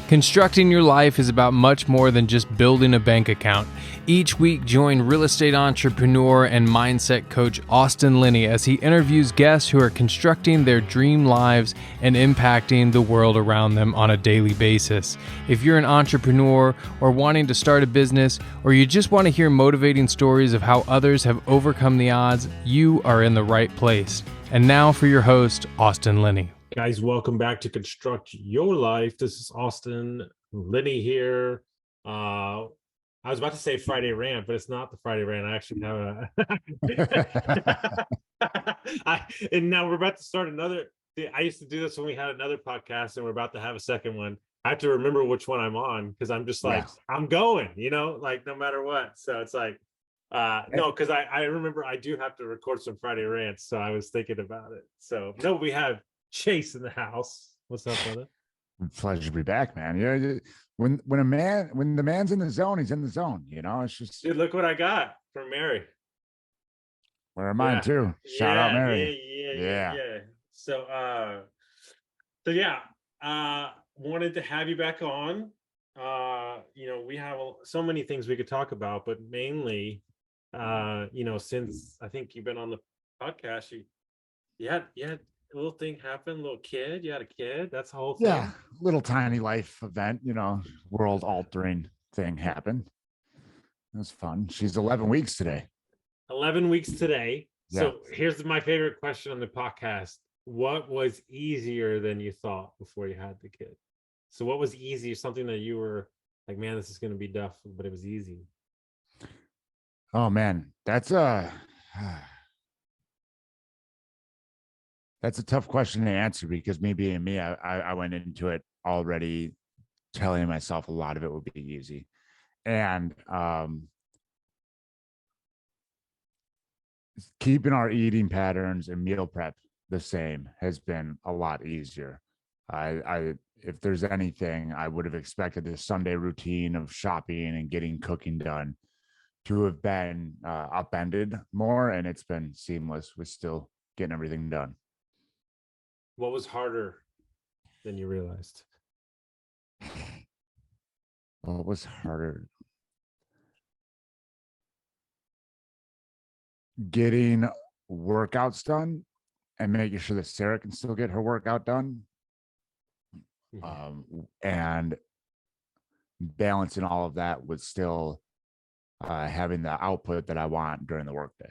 Constructing your life is about much more than just building a bank account. Each week, join real estate entrepreneur and mindset coach Austin Linney as he interviews guests who are constructing their dream lives and impacting the world around them on a daily basis. If you're an entrepreneur or wanting to start a business, or you just want to hear motivating stories of how others have overcome the odds, you are in the right place. And now for your host, Austin Linney. Guys, welcome back to Construct Your Life. This is Austin Linney here. I was about to say Friday rant, but it's not the Friday rant. I actually have and now we're about to start another. I used to do this when we had another podcast, and we're about to have a second one. I have to remember which one I'm on because I'm just like, I'm going, like no matter what. So it's like, no, because I remember I do have to record some Friday rants. So I was thinking about it. So no, we have Chase in the house. What's up, brother? Pleasure to be back, man. Yeah, when the man's in the zone, he's in the zone. It's just. Dude, look what I got from Mary. Where mine too. Shout out Mary. Yeah. So wanted to have you back on. We have so many things we could talk about, but mainly, since I think you've been on the podcast, you had a little thing happen, little kid. You had a kid. That's the whole thing. Yeah, little tiny life event, world altering thing happened. It was fun. She's 11 weeks today. 11 weeks today. Yeah. So here's my favorite question on the podcast. What was easier than you thought before you had the kid? So what was easy? Something that you were like, man, this is going to be tough, but it was easy. Oh man, that's a tough question to answer because me being me, I went into it already telling myself a lot of it would be easy. And keeping our eating patterns and meal prep the same has been a lot easier. If there's anything, I would have expected the Sunday routine of shopping and getting cooking done to have been upended more, and it's been seamless with still getting everything done. What was harder than you realized? What was harder? Getting workouts done and making sure that Sarah can still get her workout done. And balancing all of that with still having the output that I want during the workday.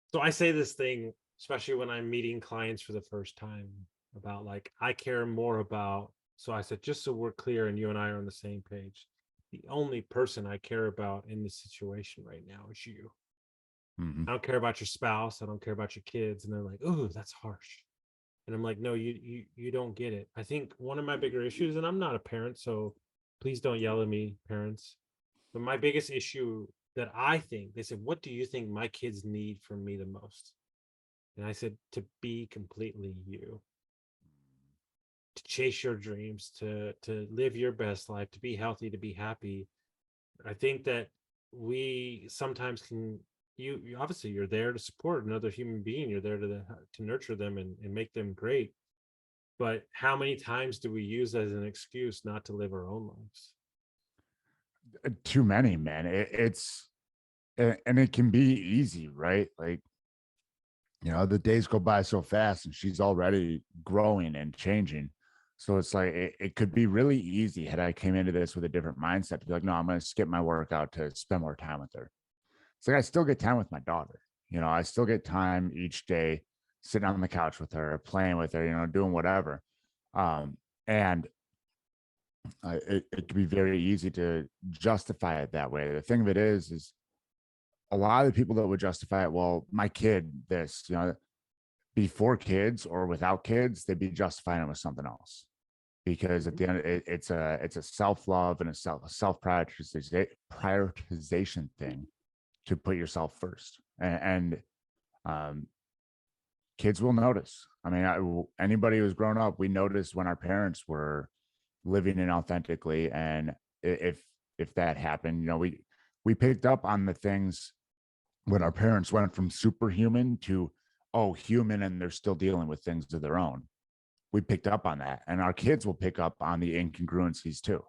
So I say this thing, especially when I'm meeting clients for the first time, about like, I care more about, so I said, just so we're clear and you and I are on the same page, the only person I care about in this situation right now is you. Mm-hmm. I don't care about your spouse. I don't care about your kids. And they're like, oh, that's harsh. And I'm like, no, you don't get it. I think one of my bigger issues, and I'm not a parent, so please don't yell at me, parents. But my biggest issue that I think, they said, what do you think my kids need from me the most? And I said, to be completely you, to chase your dreams, to live your best life, to be healthy, to be happy. I think that we sometimes can, you obviously you're there to support another human being. You're there to nurture them and make them great. But how many times do we use as an excuse not to live our own lives? Too many, man. And it can be easy, right? Like, the days go by so fast and she's already growing and changing. So it's like, it could be really easy had I came into this with a different mindset to be like, no, I'm going to skip my workout to spend more time with her. It's like, I still get time with my daughter. I still get time each day sitting on the couch with her, playing with her, doing whatever. And it could be very easy to justify it that way. The thing of it is a lot of the people that would justify it, well, my kid, this, before kids or without kids, they'd be justifying it with something else. Because at the end, it's a self-love and a self-prioritization thing to put yourself first. And kids will notice. I mean, anybody who's grown up, we noticed when our parents were living inauthentically. And if that happened, we picked up on the things when our parents went from superhuman to, human, and they're still dealing with things of their own. we picked up on that, and our kids will pick up on the incongruencies too.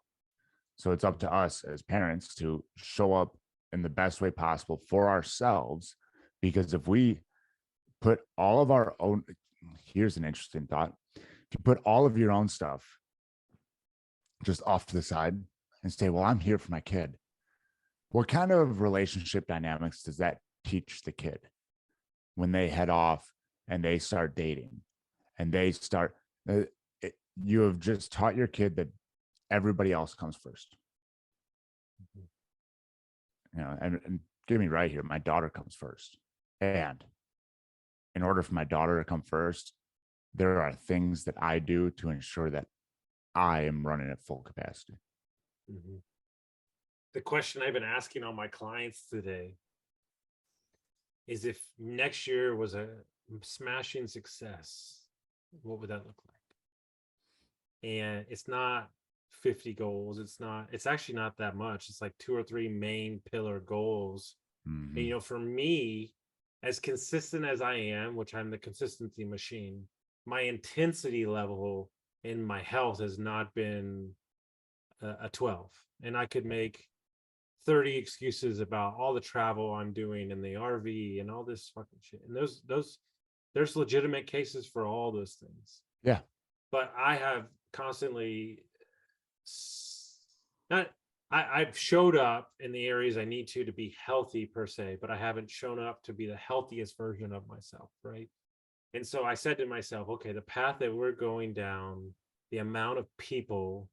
So it's up to us as parents to show up in the best way possible for ourselves, because if we put all of our own, here's an interesting thought. If you put all of your own stuff just off to the side and say, well, I'm here for my kid, what kind of relationship dynamics does that teach the kid when they head off and they start dating and they start, you have just taught your kid that everybody else comes first. And get me right here, my daughter comes first. And in order for my daughter to come first, there are things that I do to ensure that I am running at full capacity. Mm-hmm. The question I've been asking all my clients today is, if next year was a smashing success, what would that look like? And it's not 50 goals. It's actually not that much. It's like 2 or 3 main pillar goals. Mm-hmm. And, for me, as consistent as I am, which I'm the consistency machine, my intensity level in my health has not been a 12. And I could make 30 excuses about all the travel I'm doing in the RV and all this fucking shit. And there's legitimate cases for all those things. Yeah. But I have constantly I've showed up in the areas I need to be healthy per se, but I haven't shown up to be the healthiest version of myself, right? And so I said to myself, okay, the path that we're going down, the amount of people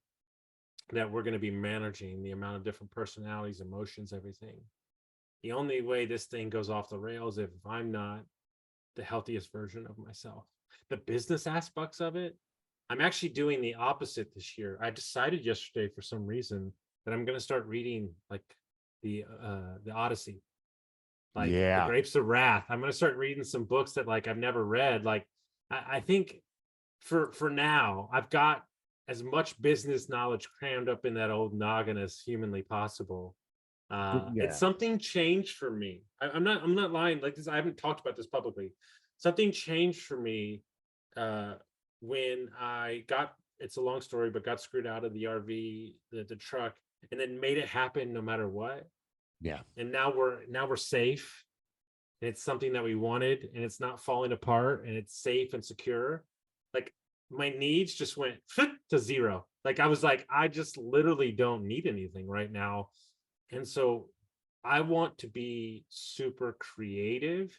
that we're going to be managing, the amount of different personalities, emotions, everything. The only way this thing goes off the rails if I'm not the healthiest version of myself. The business aspects of it, I'm actually doing the opposite this year. I decided yesterday for some reason that I'm going to start reading like the Odyssey, like the Grapes of Wrath. I'm going to start reading some books that like I've never read. Like I think for now, I've got as much business knowledge crammed up in that old noggin as humanly possible. It's something changed for me. I'm not lying like this. I haven't talked about this publicly. Something changed for me when I got, it's a long story, but got screwed out of the RV, the truck, and then made it happen no matter what. Yeah. And now we're safe. And it's something that we wanted, and it's not falling apart, and it's safe and secure. Like my needs just went to zero. Like I was like, I just literally don't need anything right now. And so I want to be super creative,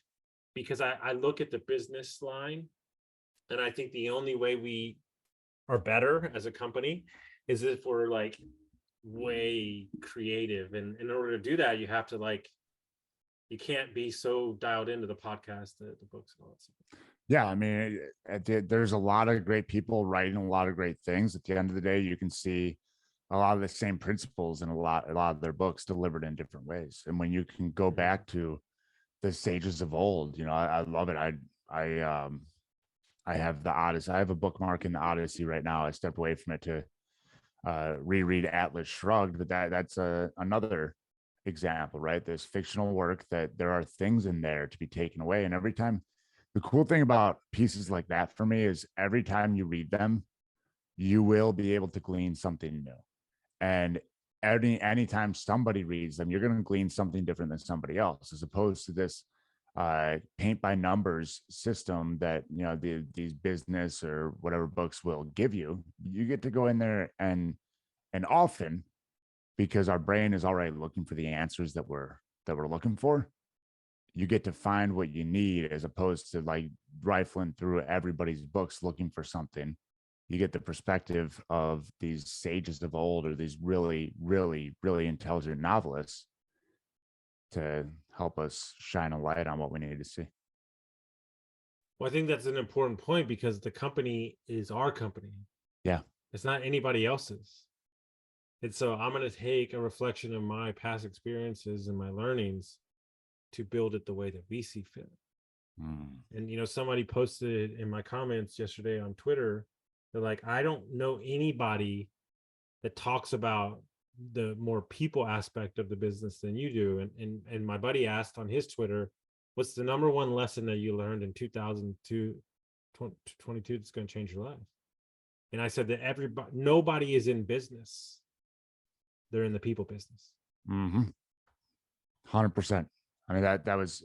because I look at the business line, and I think the only way we are better as a company is if we're like way creative. And in order to do that, you have to like, you can't be so dialed into the podcast, the books, and all that stuff. Yeah, I mean, there's a lot of great people writing a lot of great things. At the end of the day, you can see a lot of the same principles in a lot of their books delivered in different ways. And when you can go back to the sages of old, I love it. I have the Odyssey. I have a bookmark in the Odyssey right now. I stepped away from it to reread Atlas Shrugged, but that's another example, right? This fictional work that there are things in there to be taken away. And every time, the cool thing about pieces like that for me is every time you read them, you will be able to glean something new. And anytime somebody reads them, you're going to glean something different than somebody else, as opposed to this paint by numbers system that these business or whatever books will give you. You get to go in there and often, because our brain is already looking for the answers that we're looking for, you get to find what you need, as opposed to like rifling through everybody's books looking for something. You get the perspective of these sages of old, or these really, really, really intelligent novelists, to help us shine a light on what we need to see. Well, I think that's an important point, because the company is our company. Yeah. It's not anybody else's. And so I'm going to take a reflection of my past experiences and my learnings to build it the way that we see fit. And, somebody posted in my comments yesterday on Twitter, they're like, I don't know anybody that talks about the more people aspect of the business than you do. And my buddy asked on his Twitter, what's the number one lesson that you learned in 2022 that's going to change your life? And I said that nobody is in business. They're in the people business. 100%. I mean, that was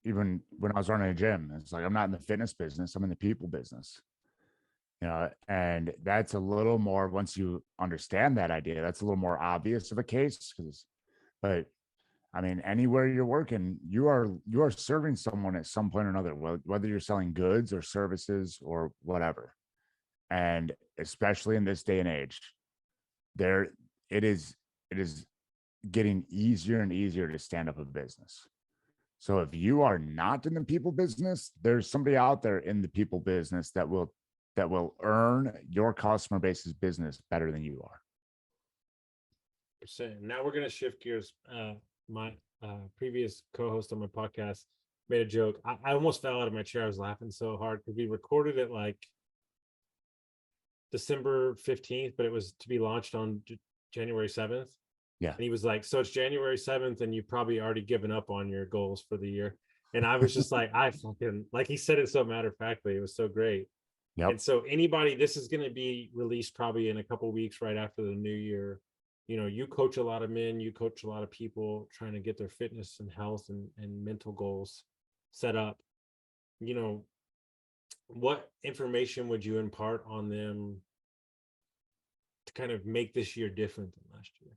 even when I was running a gym. It's like, I'm not in the fitness business. I'm in the people business. And that's a little more, once you understand that idea, that's a little more obvious of a case. But I mean, anywhere you're working, you are serving someone at some point or another, whether you're selling goods or services or whatever. And especially in this day and age, it is getting easier and easier to stand up a business. So if you are not in the people business, there's somebody out there in the people business that will earn your customer base's business better than you are. Now we're going to shift gears. My previous co-host on my podcast made a joke. I almost fell out of my chair. I was laughing so hard because we recorded it like December 15th, but it was to be launched on January 7th. Yeah. And he was like, so it's January 7th and you've probably already given up on your goals for the year. And I was just like, I fucking, like, he said it so matter-of-factly. It was so great. Yep. And so this is going to be released probably in a couple of weeks right after the new year. You coach a lot of men, you coach a lot of people trying to get their fitness and health and mental goals set up. What information would you impart on them to kind of make this year different than last year?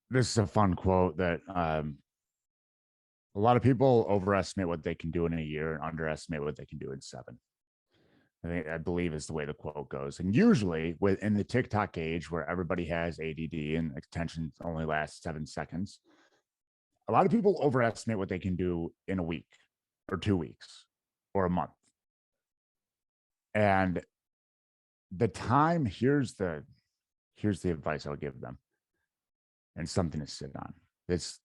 This is a fun quote that a lot of people overestimate what they can do in a year and underestimate what they can do in 7. I believe is the way the quote goes. And usually within the TikTok age where everybody has ADD and attention only lasts 7 seconds, a lot of people overestimate what they can do in a week or 2 weeks or a month. And the time, here's the advice I'll give them, and something to sit on. This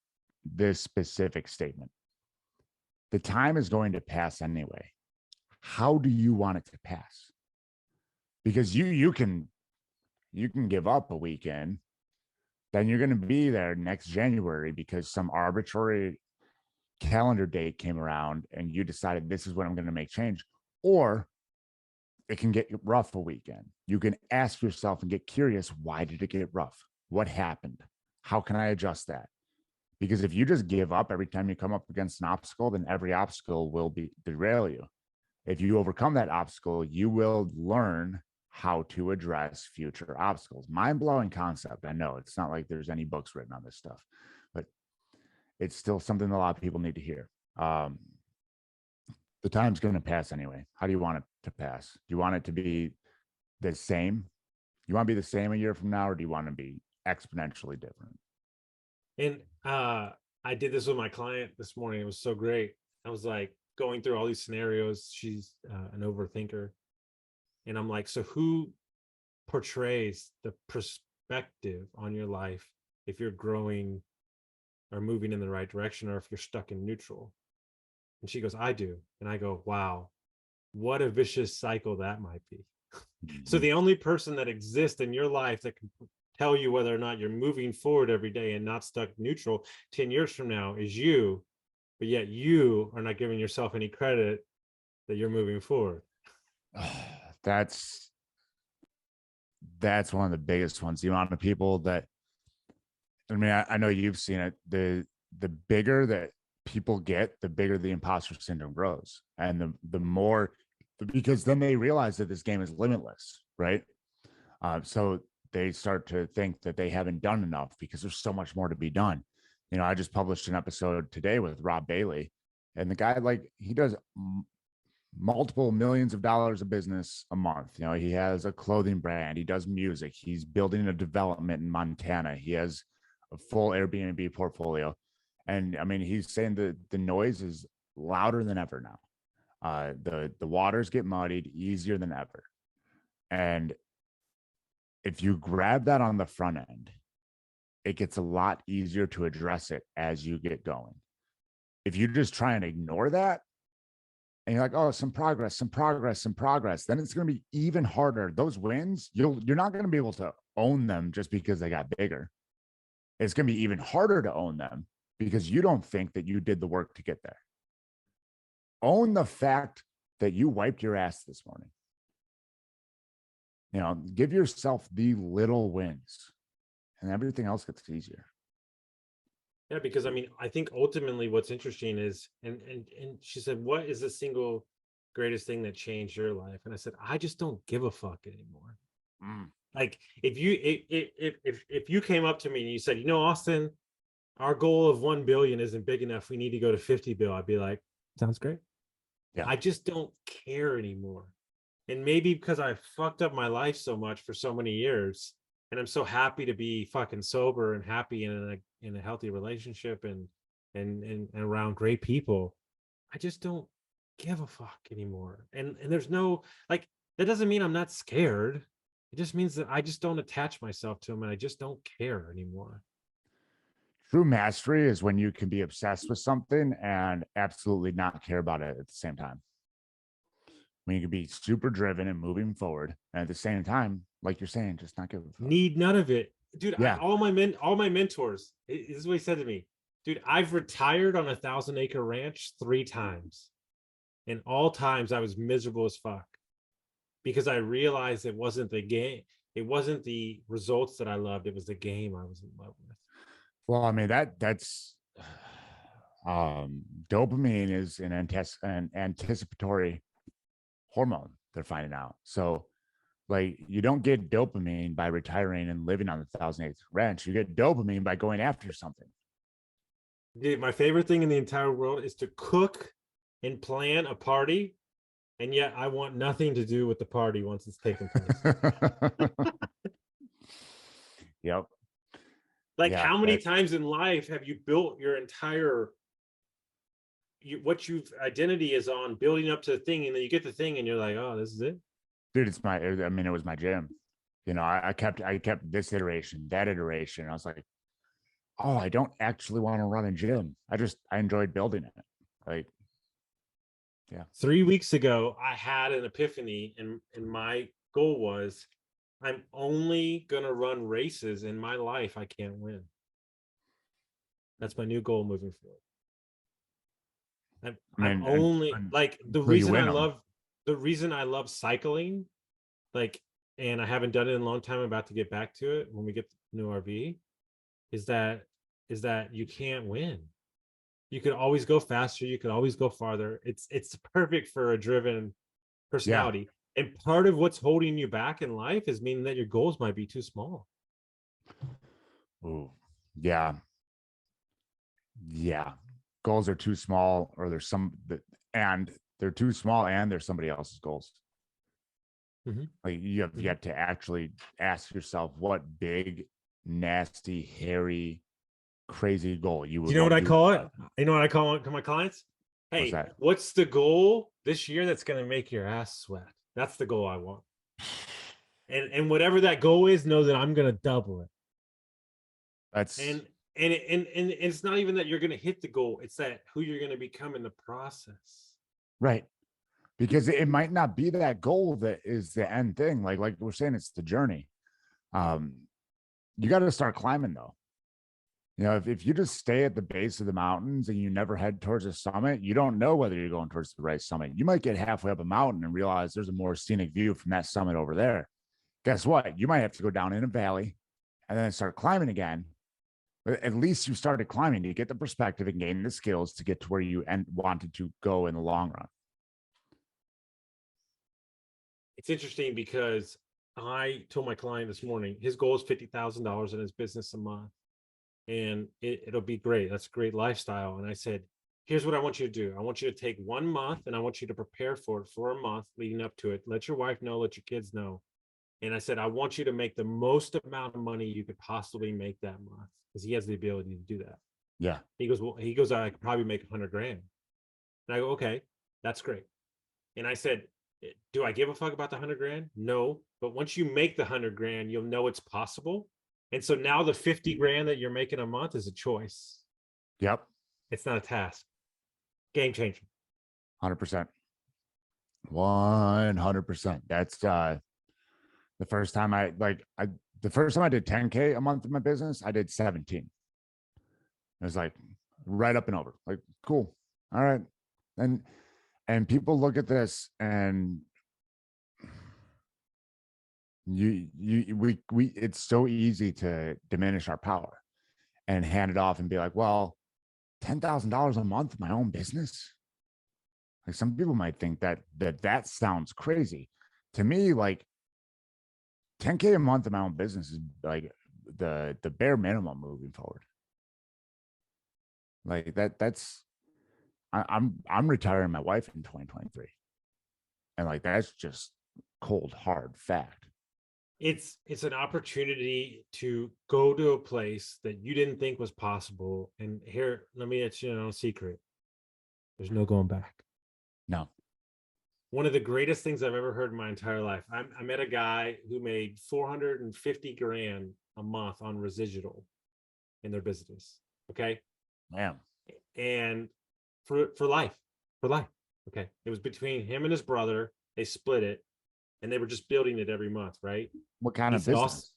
specific statement. The time is going to pass anyway. How do you want it to pass? Because you can give up a weekend, then you're going to be there next January because some arbitrary calendar date came around and you decided this is when I'm going to make change. Or it can get rough a weekend. You can ask yourself and get curious, why did it get rough? What happened? How can I adjust that? Because if you just give up every time you come up against an obstacle, then every obstacle will derail you. If you overcome that obstacle, you will learn how to address future obstacles. Mind-blowing concept. I know it's not like there's any books written on this stuff, but it's still something a lot of people need to hear. The time's going to pass anyway. How do you want it to pass? Do you want it to be the same? You want to be the same a year from now, or do you want to be exponentially different? And I did this with my client this morning. It was so great. I was like going through all these scenarios. She's an overthinker. And I'm like, so who portrays the perspective on your life if you're growing or moving in the right direction, or if you're stuck in neutral? And she goes, I do. And I go, wow, what a vicious cycle that might be. So the only person that exists in your life that can tell you whether or not you're moving forward every day and not stuck neutral 10 years from now is you, but yet you are not giving yourself any credit that you're moving forward. That's one of the biggest ones. The amount of people that, I mean, I know you've seen it. The bigger that people get, the bigger the imposter syndrome grows, and the more, because then they realize that this game is limitless, right? So they start to think that they haven't done enough because there's so much more to be done. I just published an episode today with Rob Bailey, and the guy, like, he does multiple millions of dollars of business a month. He has a clothing brand, he does music, he's building a development in Montana, he has a full Airbnb portfolio. And I mean, he's saying that the noise is louder than ever now. The waters get muddied easier than ever. And if you grab that on the front end, it gets a lot easier to address it as you get going. If you just try and ignore that, and you're like, oh, some progress, then it's going to be even harder. Those wins, you're not going to be able to own them just because they got bigger. It's going to be even harder to own them because you don't think that you did the work to get there. Own the fact that you wiped your ass this morning. Give yourself the little wins and everything else gets easier. Yeah, because I mean, I think ultimately what's interesting is, and she said, "What is the single greatest thing that changed your life?" And I said, "I just don't give a fuck anymore." Mm. Like if you came up to me and you said, Austin, our goal of 1 billion isn't big enough. We need to go to 50 bill. I'd be like, sounds great. Yeah. I just don't care anymore. And maybe because I fucked up my life so much for so many years, and I'm so happy to be fucking sober and happy in a healthy relationship and around great people, I just don't give a fuck anymore. And there's no, like, that doesn't mean I'm not scared. It just means that I just don't attach myself to them and I just don't care anymore. True mastery is when you can be obsessed with something and absolutely not care about it at the same time. When you can be super driven and moving forward, and at the same time, like you're saying, just not give a fuck. Need none of it. Dude, Yeah. all my mentors, this is what he said to me. Dude, I've retired on a 1,000-acre ranch 3 times. And all times I was miserable as fuck because I realized it wasn't the game. It wasn't the results that I loved. It was the game I was in love with. Well, I mean, that's dopamine is an anticipatory hormone, they're finding out. So like, you don't get dopamine by retiring and living on the 1,000-acre ranch. You get dopamine by going after something. Dude, my favorite thing in the entire world is to cook and plan a party, and yet I want nothing to do with the party once it's taken place. Yep. Like, Yeah, how many times in life have you built your entire what you've identity is on building up to the thing, and then you get the thing and you're like, oh, this is it? Dude, it was my gym. I kept this iteration, that iteration. I was like, oh, I don't actually want to run a gym. I enjoyed building it. Like, yeah. 3 weeks ago, I had an epiphany, and my goal was, I'm only gonna run races in my life I can't win. That's my new goal moving forward. I'm only like the reason I love cycling, like, and I haven't done it in a long time. I'm about to get back to it when we get the new RV. Is that you can't win. You could always go faster. You could always go farther. It's perfect for a driven personality. Yeah. And part of what's holding you back in life is meaning that your goals might be too small. Ooh, yeah. Yeah. Goals are too small, or and they're too small, and there's somebody else's goals. Mm-hmm. Like, you have yet to actually ask yourself what big, nasty, hairy, crazy goal you would. Do you know what I call it? You know what I call it to my clients? Hey, what's the goal this year that's going to make your ass sweat? That's the goal I want. And whatever that goal is, know that I'm going to double it. And it's not even that you're going to hit the goal. It's that who you're going to become in the process. Right. Because it might not be that goal that is the end thing. Like we're saying, it's the journey. You got to start climbing, though. If you just stay at the base of the mountains and you never head towards the summit, you don't know whether you're going towards the right summit. You might get halfway up a mountain and realize there's a more scenic view from that summit over there. Guess what? You might have to go down in a valley and then start climbing again. But at least you started climbing to get the perspective and gain the skills to get to where you wanted to go in the long run. It's interesting because I told my client this morning, his goal is $50,000 in his business a month. And it'll be great. That's a great lifestyle. And I said, here's what I want you to do. I want you to take 1 month and I want you to prepare for it for a month leading up to it. Let your wife know, let your kids know. And I said, I want you to make the most amount of money you could possibly make that month, because he has the ability to do that. Yeah. He goes, I could probably make 100 grand. And I go, okay, that's great. And I said, do I give a fuck about the 100 grand? No. But once you make the 100 grand, you'll know it's possible. And so now the 50 grand that you're making a month is a choice. Yep. It's not a task. Game changer. 100%. 100%. That's the first time I did 10K a month in my business, I did 17. It was like right up and over. Like, cool. All right. And people look at this and We it's so easy to diminish our power and hand it off and be like, well, $10,000 a month, my own business. Like some people might think that sounds crazy. To me, like 10K a month in my own business is like the bare minimum moving forward. Like that's I'm retiring my wife in 2023. And like that's just cold, hard fact. It's an opportunity to go to a place that you didn't think was possible. And here, let me let you know a secret. There's no going back. No. One of the greatest things I've ever heard in my entire life. I met a guy who made 450 grand a month on residual in their business. Okay. Man. And for life. Okay. It was between him and his brother. They split it and they were just building it every month, right? What kind He of said, business?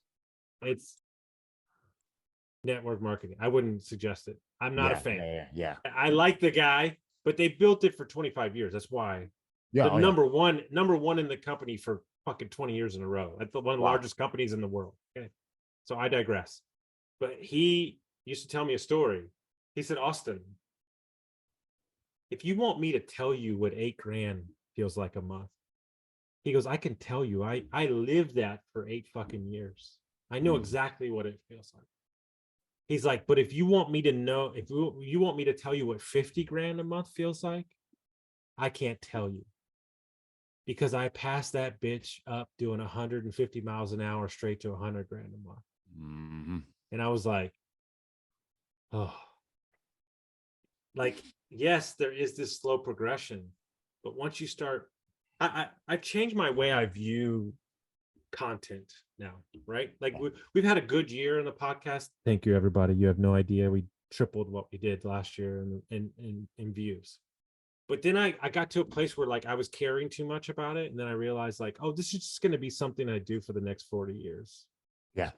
it's network marketing. I wouldn't suggest it. I'm not a fan. Yeah. I like the guy, but they built it for 25 years. That's why Yeah. they're number one in the company for fucking 20 years in a row. That's one of the largest companies in the world. Okay. So I digress. But he used to tell me a story. He said, Austin, if you want me to tell you what 8 grand feels like a month, he goes, I can tell you. I lived that for 8 fucking years. I know exactly what it feels like. He's like, but if you want me to know, if you want me to tell you what 50 grand a month feels like, I can't tell you. Because I passed that bitch up doing 150 miles an hour straight to 100 grand a month. Mm-hmm. And I was like, oh, like, yes, there is this slow progression. But once you start, I've changed my way I view content now, right? Like we've had a good year in the podcast. Thank you, everybody. You have no idea. We tripled what we did last year in views. But then I got to a place where like I was caring too much about it. And then I realized like, oh, this is just going to be something I do for the next 40 years. Yeah.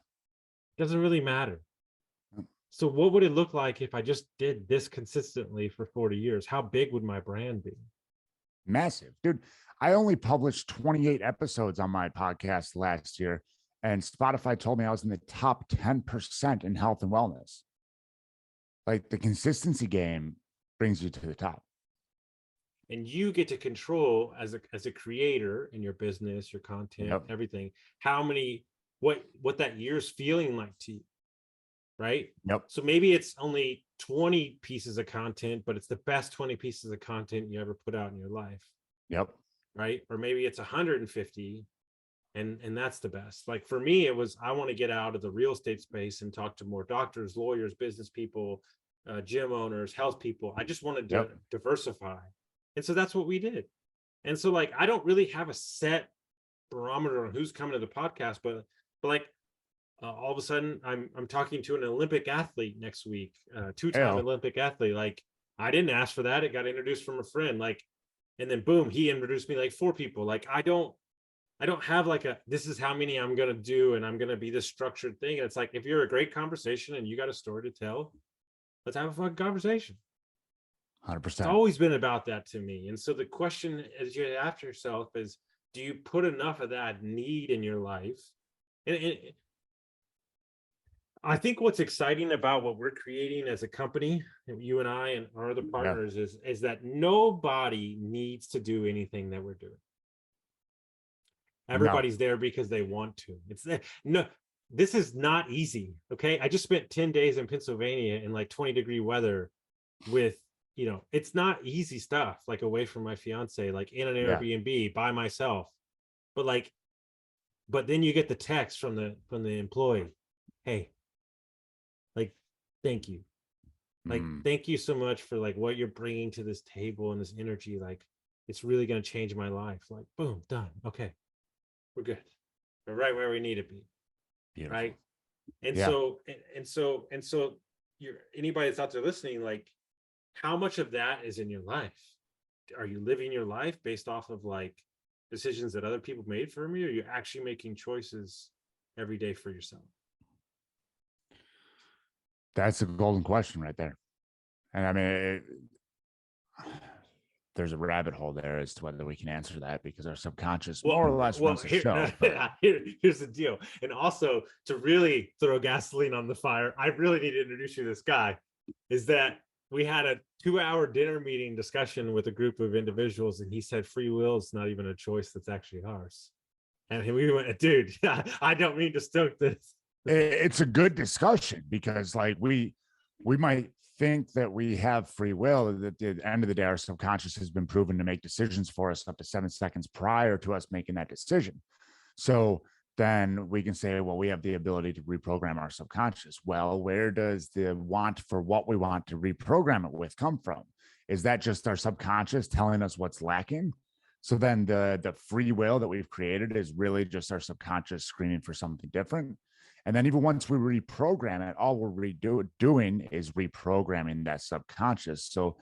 It doesn't really matter. So what would it look like if I just did this consistently for 40 years? How big would my brand be? Massive, dude. I only published 28 episodes on my podcast last year, and Spotify told me I was in the top 10% in health and wellness. Like the consistency game brings you to the top. And you get to control as a creator in your business, your content, everything, how many, what that year's feeling like to you. Right. Yep. So maybe it's only 20 pieces of content, but it's the best 20 pieces of content you ever put out in your life. Yep. Right. Or maybe it's 150 and that's the best. Like for me, it was, I want to get out of the real estate space and talk to more doctors, lawyers, business people, gym owners, health people. I just wanted to diversify. And so that's what we did. And so like, I don't really have a set barometer on who's coming to the podcast, but like, all of a sudden I'm talking to an Olympic athlete next week, 2-time Olympic athlete. Like I didn't ask for that. It got introduced from a friend, like, and then boom, he introduced me like 4 people. Like I don't have like this is how many I'm going to do. And I'm going to be this structured thing. And it's like, if you're a great conversation and you got a story to tell, let's have a fucking conversation. 100%. It's always been about that to me. And so the question as you ask yourself is, do you put enough of that need in your life? And I think what's exciting about what we're creating as a company, you and I and our other partners, is that nobody needs to do anything that we're doing. Everybody's there because they want to. No, this is not easy. Okay. I just spent 10 days in Pennsylvania in like 20-degree weather with, it's not easy stuff, like away from my fiance, like in an Airbnb by myself. But then you get the text from the employee. Hey, like, thank you. Like, thank you so much for like what you're bringing to this table and this energy. Like, it's really going to change my life. Like, boom, done. Okay. We're good. We're right where we need to be. Beautiful. Right. And so you're anybody that's out there listening, like, how much of that is in your life? Are you living your life based off of like decisions that other people made for you? Or are you actually making choices every day for yourself? That's a golden question right there. And I mean, there's a rabbit hole there as to whether we can answer that, because our subconscious Well, more or less runs the show. Here's the deal. And also, to really throw gasoline on the fire, I really need to introduce you to this guy, is that we had a 2-hour dinner meeting discussion with a group of individuals, and he said free will is not even a choice, that's actually ours. And we went, dude, I don't mean to stoke this. It's a good discussion, because like we might think that we have free will. At the end of the day, our subconscious has been proven to make decisions for us up to 7 seconds prior to us making that decision. So then we can say, well, we have the ability to reprogram our subconscious. Well, where does the want for what we want to reprogram it with come from? Is that just our subconscious telling us what's lacking? So then the free will that we've created is really just our subconscious screaming for something different. And then even once we reprogram it, all we're doing is reprogramming that subconscious. So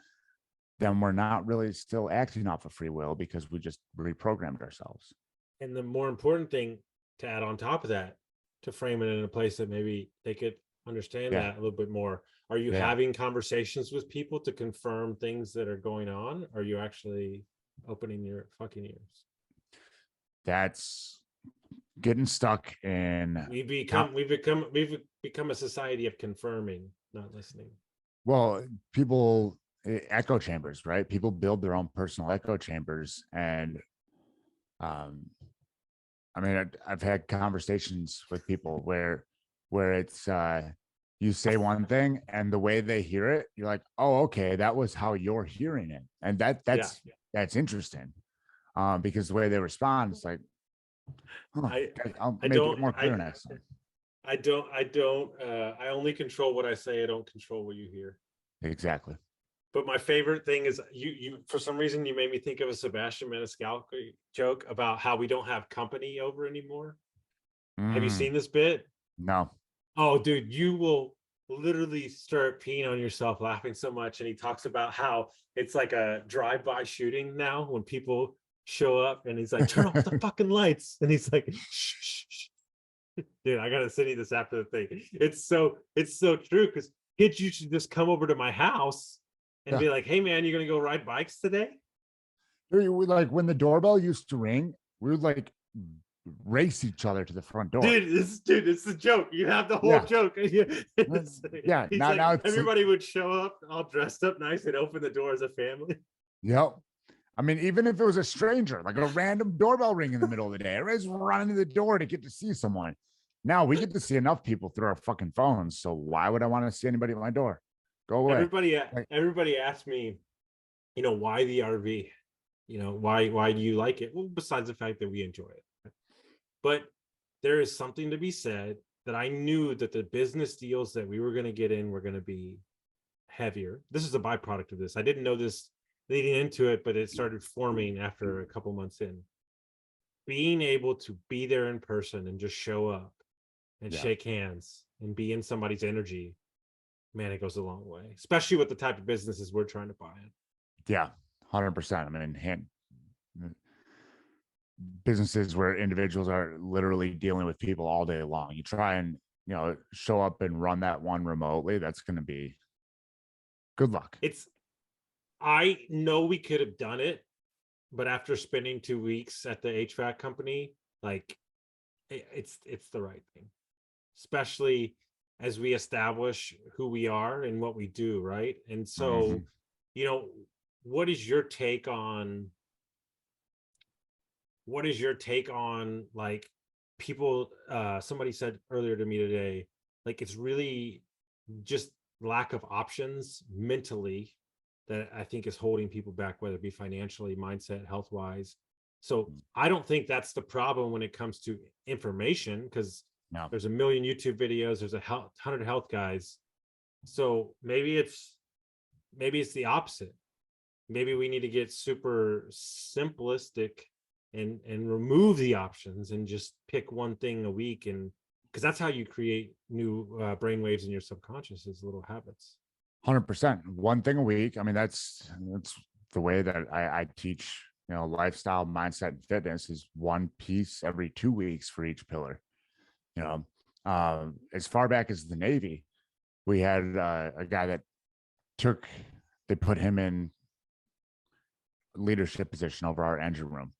then we're not really still acting off of free will, because we just reprogrammed ourselves. And the more important thing to add on top of that, to frame it in a place that maybe they could understand that a little bit more. Are you having conversations with people to confirm things that are going on? Or are you actually opening your fucking ears? That's getting stuck in. We've become a society of confirming, not listening. Well, people, echo chambers, right? People build their own personal echo chambers. And I mean, I've had conversations with people where it's you say one thing, and the way they hear it, you're like, oh, okay, that was how you're hearing it. And that's interesting. Because the way they respond, it's like, I'll make it more clear next time. I only control what I say. I don't control what you hear. Exactly. But my favorite thing is you for some reason you made me think of a Sebastian Maniscalco joke about how we don't have company over anymore. Have you seen this bit? No. Oh, dude, you will literally start peeing on yourself laughing so much. And he talks about how it's like a drive-by shooting now when people show up, and he's like, turn off the fucking lights. And he's like, shh, shh, shh. Dude, I gotta send you this after the thing. It's so true, because kids used to just come over to my house and be like, hey man, you're gonna go ride bikes today? Like when the doorbell used to ring, we would like race each other to the front door. Dude, it's the joke. You have the whole joke. Yeah. Now everybody would show up all dressed up nice and open the door as a family. Yep. I mean, even if it was a stranger, like a random doorbell ring in the middle of the day, everybody's running to the door to get to see someone. Now we get to see enough people through our fucking phones. So why would I want to see anybody at my door? Go away. Everybody asked me, why the RV? Why do you like it? Well, besides the fact that we enjoy it. But there is something to be said that I knew that the business deals that we were going to get in were going to be heavier. This is a byproduct of this. I didn't know this leading into it, but it started forming after a couple months in. Being able to be there in person and just show up and shake hands and be in somebody's energy, man, it goes a long way, especially with the type of businesses we're trying to buy in. Yeah, 100%. I mean, businesses where individuals are literally dealing with people all day long. You try and, show up and run that one remotely. That's going to be good luck. I know we could have done it, but after spending 2 weeks at the HVAC company, like it's the right thing, especially as we establish who we are and what we do, right? And so, what is your take on like people? Somebody said earlier to me today, like it's really just lack of options mentally that I think is holding people back, whether it be financially, mindset, health wise. So I don't think that's the problem when it comes to information, because there's a million YouTube videos, there's 100 health guys. So maybe it's the opposite. Maybe we need to get super simplistic and remove the options and just pick one thing a week, and because that's how you create new brainwaves in your subconscious, is little habits. 100%. One thing a week. I mean, that's the way that I teach, lifestyle, mindset, and fitness is one piece every 2 weeks for each pillar. As far back as the Navy, we had a guy that they put him in leadership position over our engine room.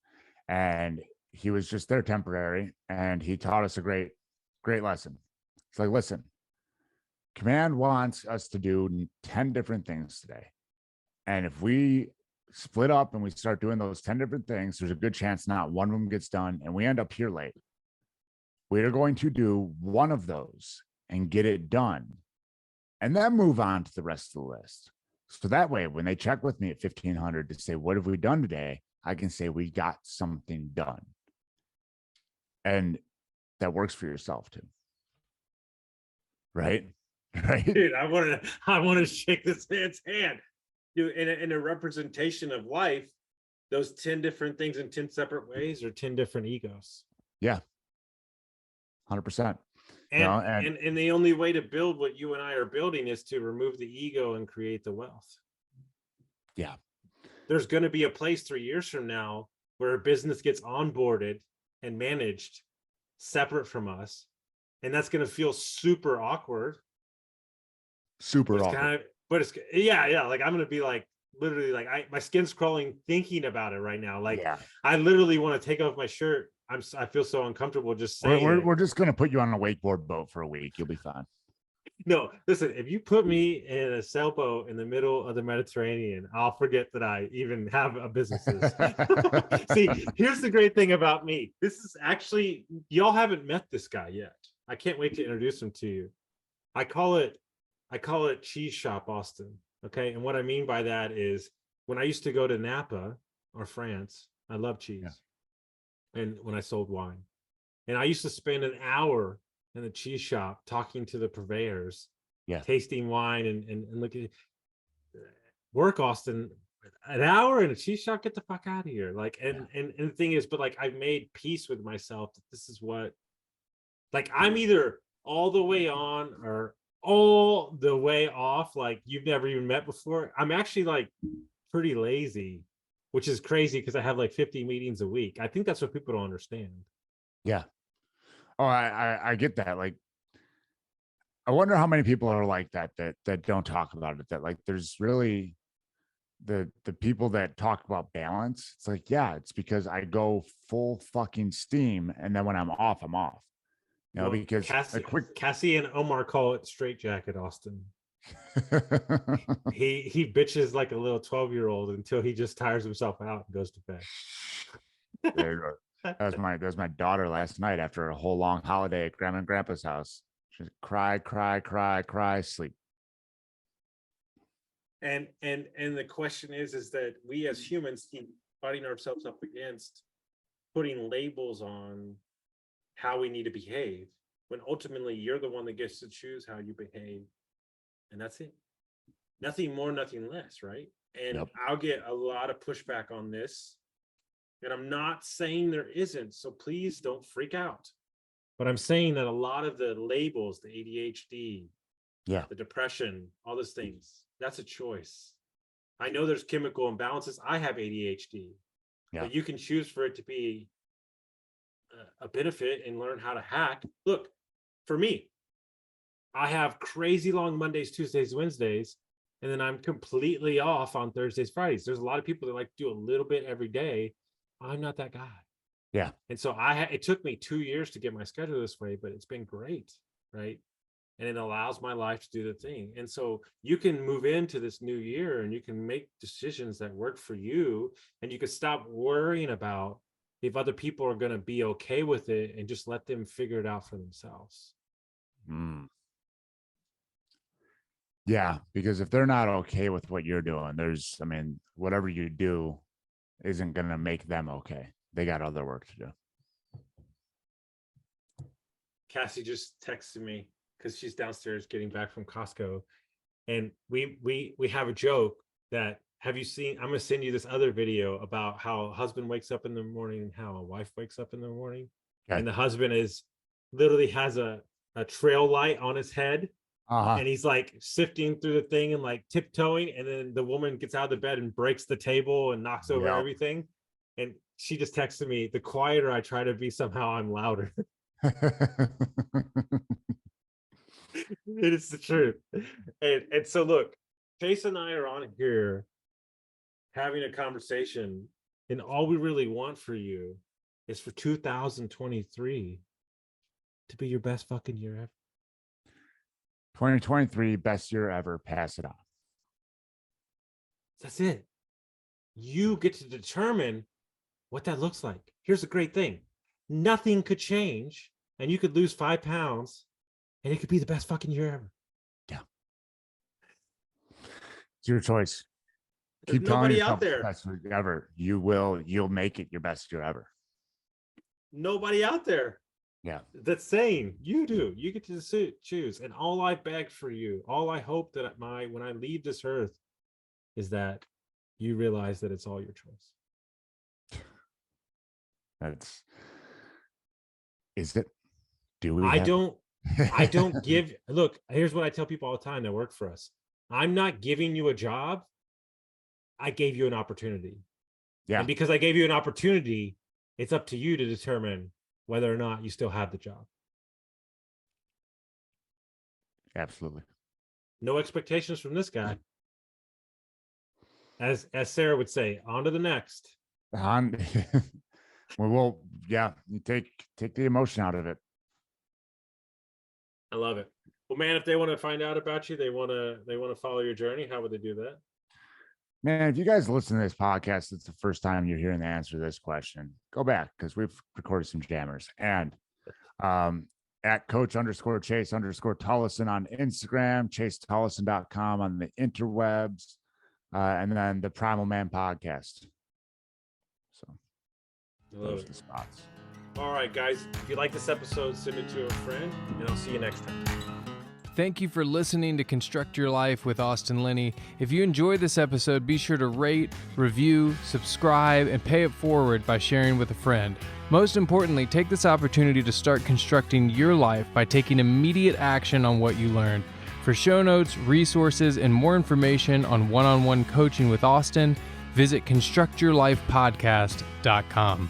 And he was just there temporary. And he taught us a great lesson. It's like, listen, command wants us to do 10 different things today. And if we split up and we start doing those 10 different things, there's a good chance not one of them gets done and we end up here late. We are going to do one of those and get it done and then move on to the rest of the list. So that way, when they check with me at 1500 to say, what have we done today? I can say we got something done. And that works for yourself too. Right? Right. Dude, I want to shake this man's hand. Dude, in a representation of life, those 10 different things in 10 separate ways are 10 different egos. Yeah. 100%. And the only way to build what you and I are building is to remove the ego and create the wealth. Yeah. There's going to be a place 3 years from now where a business gets onboarded and managed separate from us. And that's going to feel super awkward. Super awkward. But it's like I'm going to be like, literally, like my skin's crawling thinking about it right now. Like, yeah. I literally want to take off my shirt. I feel so uncomfortable just saying we're just going to put you on a wakeboard boat for a week. You'll be fine. No, listen, if you put me in a sailboat in the middle of the Mediterranean, I'll forget that I even have a business. See, here's the great thing about me. This is actually, y'all haven't met this guy yet. I can't wait to introduce him to you. I call it Cheese Shop Austin. Okay. And what I mean by that is when I used to go to Napa or France, I love cheese. Yeah. And when I sold wine, and I used to spend an hour in the cheese shop talking to the purveyors, tasting wine and looking. Work, Austin, an hour in a cheese shop, get the fuck out of here. Like, and the thing is, but like I've made peace with myself that this is what, like, I'm either all the way on or all the way off, like you've never even met before. I'm actually like pretty lazy, which is crazy because I have like 50 meetings a week. I think that's what people don't understand. Yeah. Oh, I get that. Like, I wonder how many people are like that don't talk about it. That like, there's really the people that talk about balance. It's like, yeah, it's because I go full fucking steam, and then when I'm off, I'm off. You know, because Cassie and Omar call it straight jacket, Austin. he bitches like a little 12-year-old until he just tires himself out and goes to bed. There you go. That was my daughter last night after a whole long holiday at Grandma and Grandpa's house. She cry, sleep. And the question is that we as humans keep fighting ourselves up against putting labels on how we need to behave, when ultimately you're the one that gets to choose how you behave. And that's it. Nothing more, nothing less, right? And I'll get a lot of pushback on this. And I'm not saying there isn't, so please don't freak out. But I'm saying that a lot of the labels, the ADHD, the depression, all those things, that's a choice. I know there's chemical imbalances. I have ADHD, but you can choose for it to be a benefit and learn how to hack. Look, for me, I have crazy long Mondays, Tuesdays, Wednesdays, and then I'm completely off on Thursdays, Fridays. There's a lot of people that like to do a little bit every day. I'm not that guy. Yeah. And so it took me 2 years to get my schedule this way, but it's been great. Right. And it allows my life to do the thing. And so you can move into this new year and you can make decisions that work for you, and you can stop worrying about if other people are going to be okay with it and just let them figure it out for themselves. Yeah, because if they're not okay with what you're doing, whatever you do isn't going to make them okay. They got other work to do. Cassie just texted me because she's downstairs getting back from Costco. And we have a joke that, have you seen, I'm going to send you this other video about how a husband wakes up in the morning and how a wife wakes up in the morning. Okay. And the husband literally has a trail light on his head. And he's like sifting through the thing and like tiptoeing, and then the woman gets out of the bed and breaks the table and knocks over everything. And she just texted me, the quieter I try to be, somehow I'm louder. It is the truth. And so look, Chase and I are on here having a conversation, and all we really want for you is for 2023 to be your best fucking year ever. 2023, best year ever. Pass it on. That's it. You get to determine what that looks like. Here's the great thing. Nothing could change, and you could lose 5 pounds, and it could be the best fucking year ever. Yeah. It's your choice. There's Keep telling nobody yourself out there. best year ever. You'll make it your best year ever. Nobody out there. Yeah. That's saying you do. You get to choose. And all I beg for you, all I hope that when I leave this earth is that you realize that it's all your choice. Is it? Do we? I don't give, look, here's what I tell people all the time that work for us. I'm not giving you a job. I gave you an opportunity. Yeah. And because I gave you an opportunity, it's up to you to determine whether or not you still have the job. Absolutely. No expectations from this guy. As Sarah would say, on to the next. Well, yeah, you take the emotion out of it. I love it. Well, man, if they want to find out about you, they want to follow your journey, how would they do that? Man, if you guys listen to this podcast, it's the first time you're hearing the answer to this question. Go back because we've recorded some jammers. And at coach_Chase_Tolleson on Instagram, chasetolleson.com on the interwebs, and then the Primal Man podcast. So those are the spots. All right, guys. If you like this episode, send it to a friend, and I'll see you next time. Thank you for listening to Construct Your Life with Austin Linney. If you enjoyed this episode, be sure to rate, review, subscribe, and pay it forward by sharing with a friend. Most importantly, take this opportunity to start constructing your life by taking immediate action on what you learned. For show notes, resources, and more information on one-on-one coaching with Austin, visit constructyourlifepodcast.com.